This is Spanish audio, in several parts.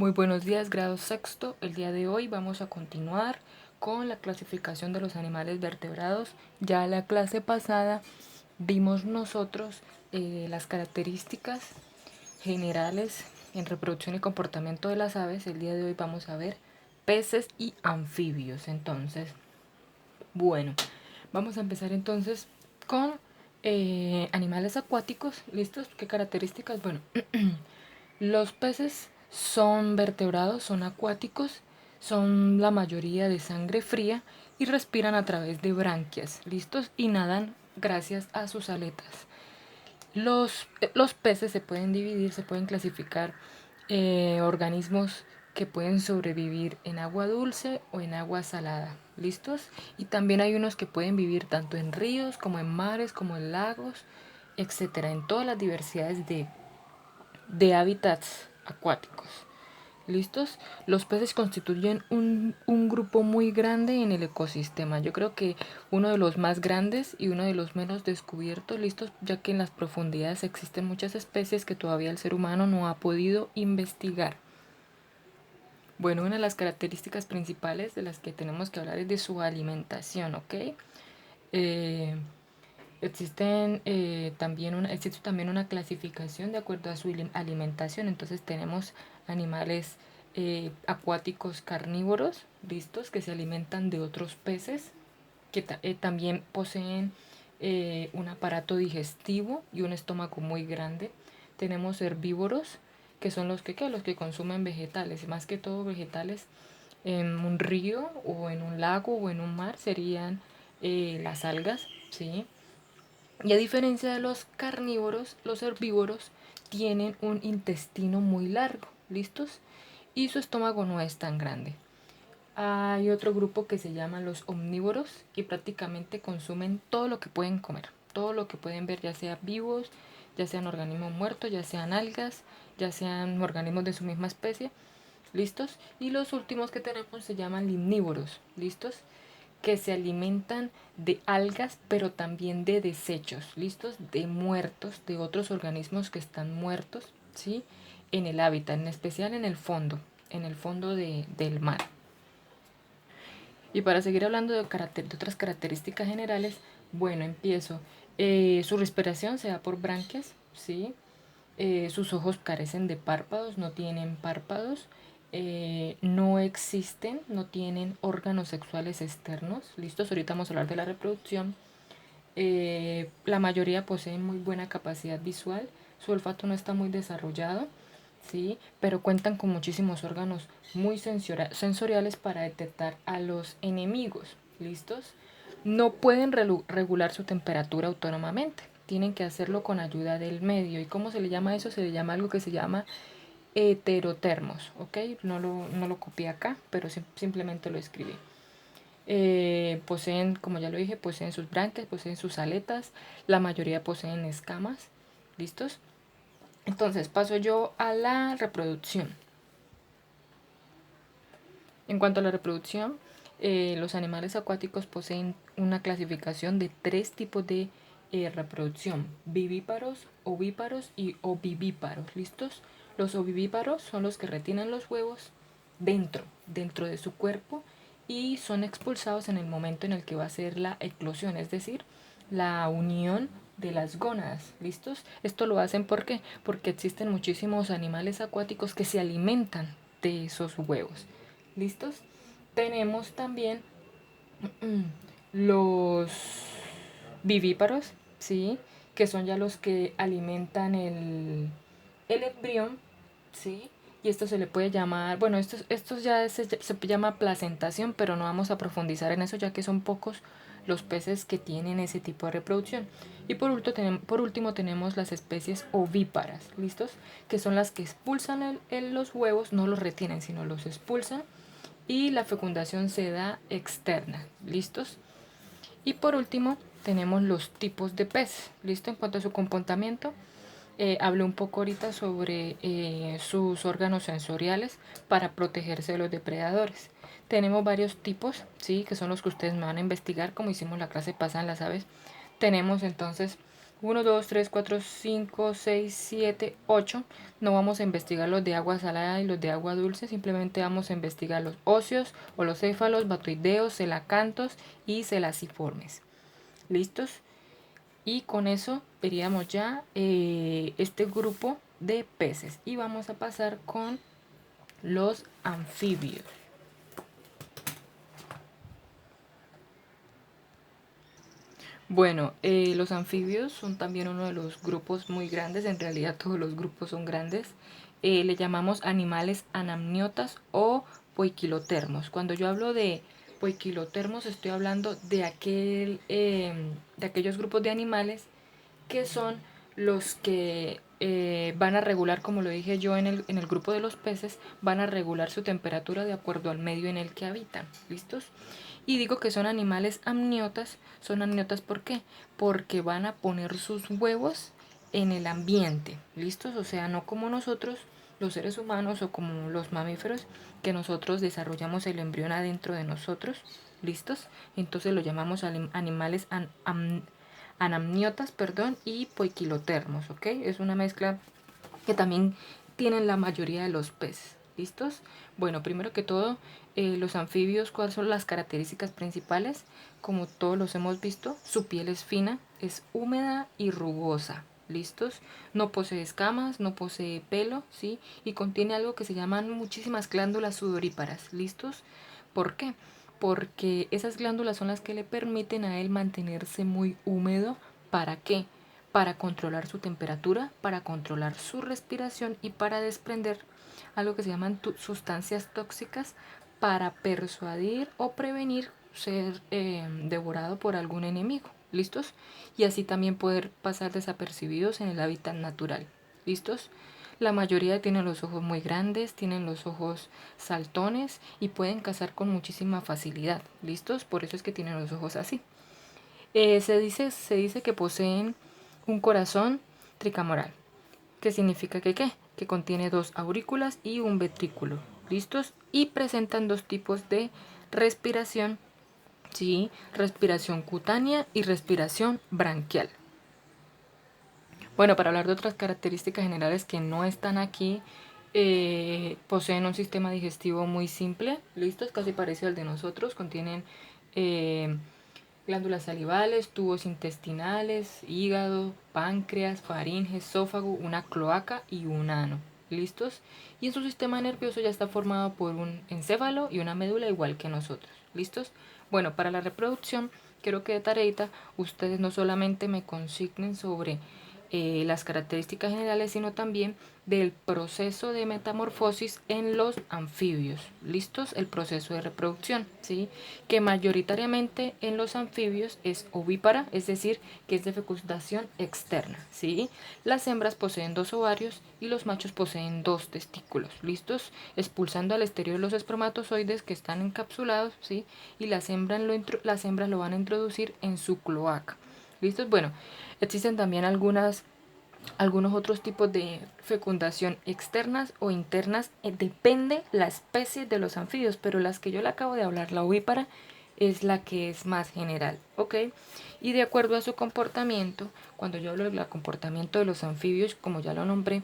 Muy buenos días, grado sexto. El día de hoy vamos a continuar con la clasificación de los animales vertebrados. Ya la clase pasada vimos nosotros las características generales en reproducción y comportamiento de las aves. El día de hoy vamos a ver peces y anfibios. Entonces, bueno, vamos a empezar entonces con animales acuáticos. ¿Listos? ¿Qué características? Bueno, los peces son vertebrados, son acuáticos, son la mayoría de sangre fría y respiran a través de branquias, ¿listos? Y nadan gracias a sus aletas. Los peces se pueden dividir, se pueden clasificar organismos que pueden sobrevivir en agua dulce o en agua salada, ¿listos? Y también hay unos que pueden vivir tanto en ríos como en mares, como en lagos, etcétera, en todas las diversidades de hábitats acuáticos. ¿Listos? Los peces constituyen un grupo muy grande en el ecosistema. Yo creo que uno de los más grandes y uno de los menos descubiertos, listos, ya que en las profundidades existen muchas especies que todavía el ser humano no ha podido investigar. Bueno, una de las características principales de las que tenemos que hablar es de su alimentación, ¿ok? Eh, existe también una clasificación de acuerdo a su alimentación. Entonces tenemos animales acuáticos carnívoros, listos, que se alimentan de otros peces, que también poseen un aparato digestivo y un estómago muy grande. Tenemos herbívoros, que son los que consumen vegetales, más que todo vegetales en un río o en un lago o en un mar serían las algas, ¿sí? Y a diferencia de los carnívoros, los herbívoros tienen un intestino muy largo, ¿listos? Y su estómago no es tan grande. Hay otro grupo que se llama los omnívoros y prácticamente consumen todo lo que pueden comer, todo lo que pueden ver, ya sea vivos, ya sean organismos muertos, ya sean algas, ya sean organismos de su misma especie, ¿listos? Y los últimos que tenemos se llaman limnívoros, ¿listos? Que se alimentan de algas, pero también de desechos, ¿listos? De muertos, de otros organismos que están muertos, ¿sí? En el hábitat, en especial en el fondo del mar. Y para seguir hablando de otras características generales, bueno, empiezo. Su respiración se da por branquias, ¿sí? Sus ojos carecen de párpados, no tienen párpados, no existen, no tienen órganos sexuales externos. Listos, ahorita vamos a hablar de la reproducción. La mayoría poseen muy buena capacidad visual, su olfato no está muy desarrollado, ¿sí? Pero cuentan con muchísimos órganos muy sensoriales para detectar a los enemigos. ¿Listos? No pueden regular su temperatura autónomamente, tienen que hacerlo con ayuda del medio. ¿Y cómo se le llama eso? Se le llama algo que se llama heterotermos, ¿ok? No lo copié acá, pero simplemente lo escribí. Poseen, como ya lo dije, poseen sus branquias, poseen sus aletas, la mayoría poseen escamas, ¿listos? Entonces paso yo a la reproducción. En cuanto a la reproducción, los animales acuáticos poseen una clasificación de tres tipos de reproducción: vivíparos, ovíparos y ovivíparos. ¿Listos? Los ovivíparos son los que retienen los huevos dentro de su cuerpo y son expulsados en el momento en el que va a ser la eclosión, es decir, la unión de las gónadas. ¿Listos? Esto lo hacen ¿por qué? Porque existen muchísimos animales acuáticos que se alimentan de esos huevos. ¿Listos? Tenemos también los vivíparos, ¿sí? Que son ya los que alimentan el embrión, ¿sí? Y esto se le puede llamar, bueno, esto ya se llama placentación, pero no vamos a profundizar en eso ya que son pocos los peces que tienen ese tipo de reproducción. Y por último tenemos las especies ovíparas, ¿listos? Que son las que expulsan los huevos, no los retienen, sino los expulsan y la fecundación se da externa, ¿listos? Y por último tenemos los tipos de pez, ¿listo? En cuanto a su comportamiento, hablé un poco ahorita sobre sus órganos sensoriales para protegerse de los depredadores. Tenemos varios tipos, ¿sí? Que son los que ustedes me van a investigar, como hicimos la clase pasada en las aves. Tenemos entonces 1, 2, 3, 4, 5, 6, 7, 8. No vamos a investigar los de agua salada y los de agua dulce, simplemente vamos a investigar los óseos, holocéfalos, batoideos, celacantos y celaciformes. ¿Listos? Y con eso veríamos ya este grupo de peces. Y vamos a pasar con los anfibios. Bueno, los anfibios son también uno de los grupos muy grandes, en realidad todos los grupos son grandes. Le llamamos animales anamniotas o poiquilotermos. Cuando yo hablo de poiquilotermos estoy hablando de aquellos grupos de animales que son los que van a regular, como lo dije yo en el grupo de los peces, van a regular su temperatura de acuerdo al medio en el que habitan. ¿Listos? Y digo que son amniotas ¿por qué? Porque van a poner sus huevos en el ambiente, ¿listos? O sea, no como nosotros, los seres humanos o como los mamíferos, que nosotros desarrollamos el embrión adentro de nosotros, ¿listos? Entonces lo llamamos animales anamniotas, y poiquilotermos, ¿ok? Es una mezcla que también tienen la mayoría de los peces. ¿Listos? Bueno, primero que todo, los anfibios, ¿cuáles son las características principales? Como todos los hemos visto, su piel es fina, es húmeda y rugosa. ¿Listos? No posee escamas, no posee pelo, ¿sí? Y contiene algo que se llaman muchísimas glándulas sudoríparas. ¿Listos? ¿Por qué? Porque esas glándulas son las que le permiten a él mantenerse muy húmedo. ¿Para qué? Para controlar su temperatura, para controlar su respiración y para desprender algo que se llaman sustancias tóxicas para persuadir o prevenir ser devorado por algún enemigo. ¿Listos? Y así también poder pasar desapercibidos en el hábitat natural. ¿Listos? La mayoría tienen los ojos muy grandes, tienen los ojos saltones y pueden cazar con muchísima facilidad. ¿Listos? Por eso es que tienen los ojos así. Se dice que poseen un corazón tricamoral. ¿Qué significa que qué? Que contiene 2 aurículas y un ventrículo. ¿Listos? Y presentan 2 tipos de respiración. ¿Sí? Respiración cutánea y respiración branquial. Bueno, para hablar de otras características generales que no están aquí, poseen un sistema digestivo muy simple. ¿Listos? Casi parecido al de nosotros. Contienen glándulas salivales, tubos intestinales, hígado, páncreas, faringe, esófago, una cloaca y un ano. ¿Listos? Y en su sistema nervioso ya está formado por un encéfalo y una médula igual que nosotros. ¿Listos? Bueno, para la reproducción, quiero que de tareita ustedes no solamente me consignen sobre las características generales, sino también del proceso de metamorfosis en los anfibios. ¿Listos? El proceso de reproducción, ¿sí? Que mayoritariamente en los anfibios es ovípara, es decir, que es de fecundación externa, ¿sí? Las hembras poseen 2 ovarios y los machos poseen 2 testículos. ¿Listos? Expulsando al exterior los espermatozoides que están encapsulados, ¿sí? Y las hembras lo van a introducir en su cloaca. ¿Listos? Bueno, existen también algunos otros tipos de fecundación externas o internas. Depende la especie de los anfibios, pero las que yo le acabo de hablar, la ovípara, es la que es más general, ¿ok? Y de acuerdo a su comportamiento, cuando yo hablo del comportamiento de los anfibios, como ya lo nombré,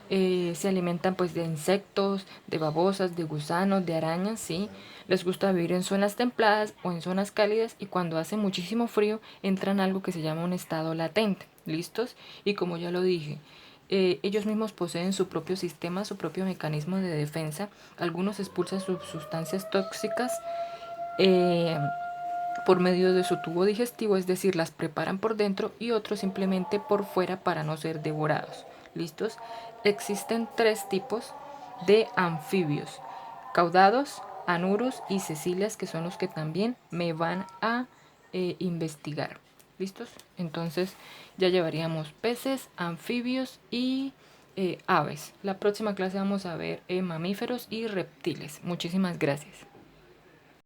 se alimentan pues de insectos, de babosas, de gusanos, de arañas, ¿sí? Les gusta vivir en zonas templadas o en zonas cálidas y cuando hace muchísimo frío entran a algo que se llama un estado latente, ¿listos? Y como ya lo dije, ellos mismos poseen su propio sistema, su propio mecanismo de defensa. Algunos expulsan sus sustancias tóxicas eh, por medio de su tubo digestivo, es decir, las preparan por dentro y otros simplemente por fuera para no ser devorados. ¿Listos? Existen 3 tipos de anfibios: caudados, anurus y cecilias, que son los que también me van a investigar. ¿Listos? Entonces ya llevaríamos peces, anfibios y aves. La próxima clase vamos a ver mamíferos y reptiles. Muchísimas gracias.